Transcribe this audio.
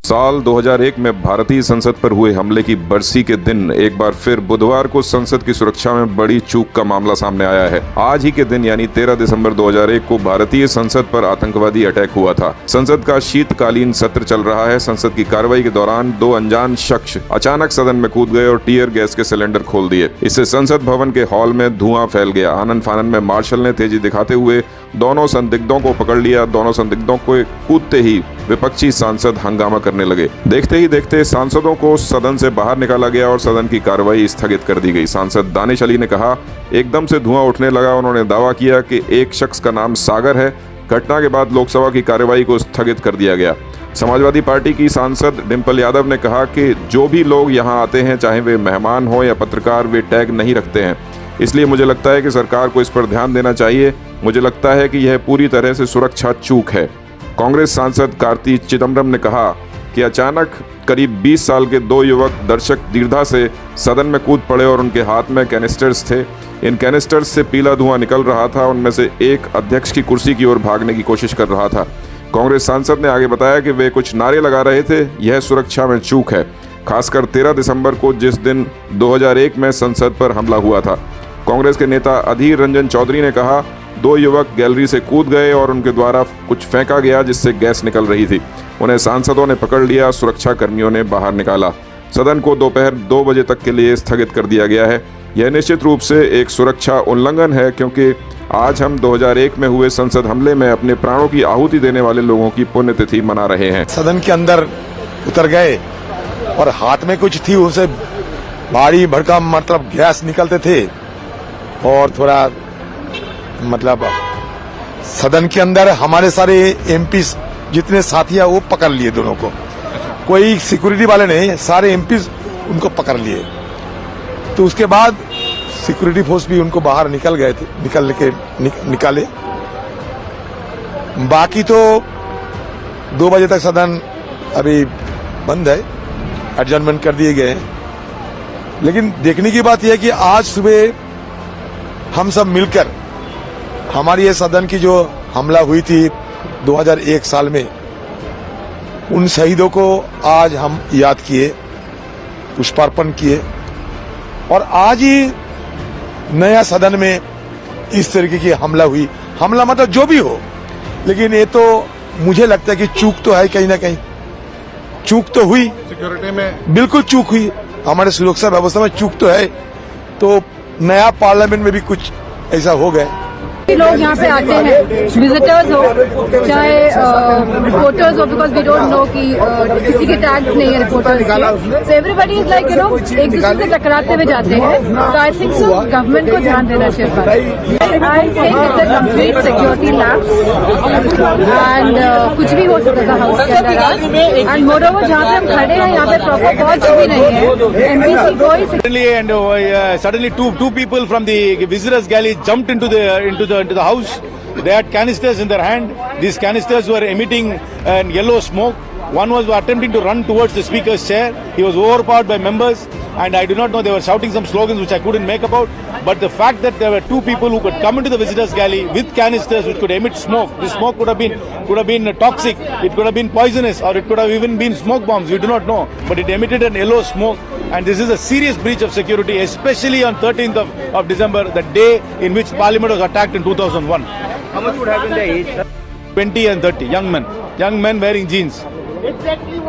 साल 2001 में भारतीय संसद पर हुए हमले की बरसी के दिन एक बार फिर बुधवार को संसद की सुरक्षा में बड़ी चूक का मामला सामने आया है। आज ही के दिन यानी 13 दिसंबर 2001 को भारतीय संसद पर आतंकवादी अटैक हुआ था। संसद का शीतकालीन सत्र चल रहा है। संसद की कार्रवाई के दौरान दो अनजान शख्स अचानक सदन में कूद गए और टीयर गैस के सिलेंडर खोल दिए। इससे संसद भवन के हॉल में धुआं फैल गया। आनन फानन में मार्शल ने तेजी दिखाते हुए दोनों संदिग्धों को पकड़ लिया। दोनों संदिग्धों को कूदते ही विपक्षी सांसद हंगामा करने लगे। देखते ही देखते सांसदों को सदन से बाहर निकाला गया और सदन की कार्रवाई स्थगित कर दी गई। सांसद दानिश अली ने कहा, एकदम से धुआं उठने लगा। उन्होंने दावा किया कि एक शख्स का नाम सागर है। घटना के बाद लोकसभा की कार्रवाई को स्थगित कर दिया गया। समाजवादी पार्टी की सांसद डिंपल यादव ने कहा कि जो भी लोग यहाँ आते हैं, चाहे वे मेहमान हो या पत्रकार, वे टैग नहीं रखते हैं। इसलिए मुझे लगता है कि सरकार को इस पर ध्यान देना चाहिए। मुझे लगता है कि यह पूरी तरह से सुरक्षा चूक है। कांग्रेस सांसद कार्ति चिदम्बरम ने कहा कि अचानक करीब 20 साल के दो युवक दर्शक दीर्घा से सदन में कूद पड़े और उनके हाथ में कैनिस्टर्स थे। इन कैनिस्टर्स से पीला धुआं निकल रहा था। उनमें से एक अध्यक्ष की कुर्सी की ओर भागने की कोशिश कर रहा था। कांग्रेस सांसद ने आगे बताया कि वे कुछ नारे लगा रहे थे। यह सुरक्षा में चूक है, खासकर 13 दिसंबर को जिस दिन 2001 में संसद पर हमला हुआ था। कांग्रेस के नेता अधीर रंजन चौधरी ने कहा, दो युवक गैलरी से कूद गए और उनके द्वारा कुछ फेंका गया जिससे गैस निकल रही थी। उन्हें सांसदों ने पकड़ लिया। सुरक्षा कर्मियों ने बाहर निकाला। सदन को दोपहर 2 बजे तक के लिए स्थगित कर दिया गया है। यह निश्चित रूप से एक सुरक्षा उल्लंघन है, क्योंकि आज हम 2001 में हुए संसद हमले में अपने प्राणों की आहुति देने वाले लोगों की पुण्यतिथि मना रहे हैं। सदन के अंदर उतर गए और हाथ में कुछ थी, उसे भारी भड़कम मतलब गैस निकलते थे और थोड़ा मतलब सदन के अंदर हमारे सारे एमपी जितने साथी हैं वो पकड़ लिए दोनों को। कोई सिक्योरिटी वाले नहीं, सारे एमपी उनको पकड़ लिए। तो उसके बाद सिक्योरिटी फोर्स भी उनको बाहर निकल गए थे, निकाले। बाकी तो 2 बजे तक सदन अभी बंद है, एडजर्नमेंट कर दिए गए हैं। लेकिन देखने की बात यह है कि आज सुबह हम सब मिलकर हमारी ये सदन की जो हमला हुई थी 2001 साल में, उन शहीदों को आज हम याद किए, पुष्पार्पण किए और आज ही नया सदन में इस तरीके की हमला हुई। हमला मतलब जो भी हो, लेकिन ये तो मुझे लगता है कि चूक तो है, कहीं ना कहीं चूक तो हुई। सिक्योरिटी में बिल्कुल चूक हुई, हमारे सुरक्षा व्यवस्था में चूक तो है। तो नया पार्लियामेंट में भी कुछ ऐसा हो गया। लोग यहाँ पे आते हैं, विजिटर्स हो चाहे रिपोर्टर्स हो, बिकॉज वी डोंट नो कि किसी के टैग्स नहीं है रिपोर्टर्स के। सो एवरीबडी इज लाइक एक दूसरे से टकराते हुए जाते हैं। तो आई थिंक सो गवर्नमेंट को ध्यान देना चाहिए। I think it's a complete security lapse and कुछ भी हो सकता था हाउस के अंदर। एंड मोरओवर जहाँ पे हम खड़े हैं यहाँ पे प्रॉपर वॉच भी नहीं है, एमपीसी कोई। Suddenly two people from the visitors gallery jumped into the house. They had canisters in their hand. These canisters were emitting yellow smoke. One was attempting to run towards the speaker's chair. He was overpowered by members, and I do not know, they were shouting some slogans which I couldn't make out. But the fact that there were two people who could come into the visitors gallery with canisters which could emit smoke, this smoke could have been toxic, it could have been poisonous, or it could have even been smoke bombs. We do not know, but it emitted an yellow smoke. And this is a serious breach of security, especially on 13th of December, the day in which Parliament was attacked in 2001. how much would have been the age? 20 and 30, young men wearing jeans. Exactly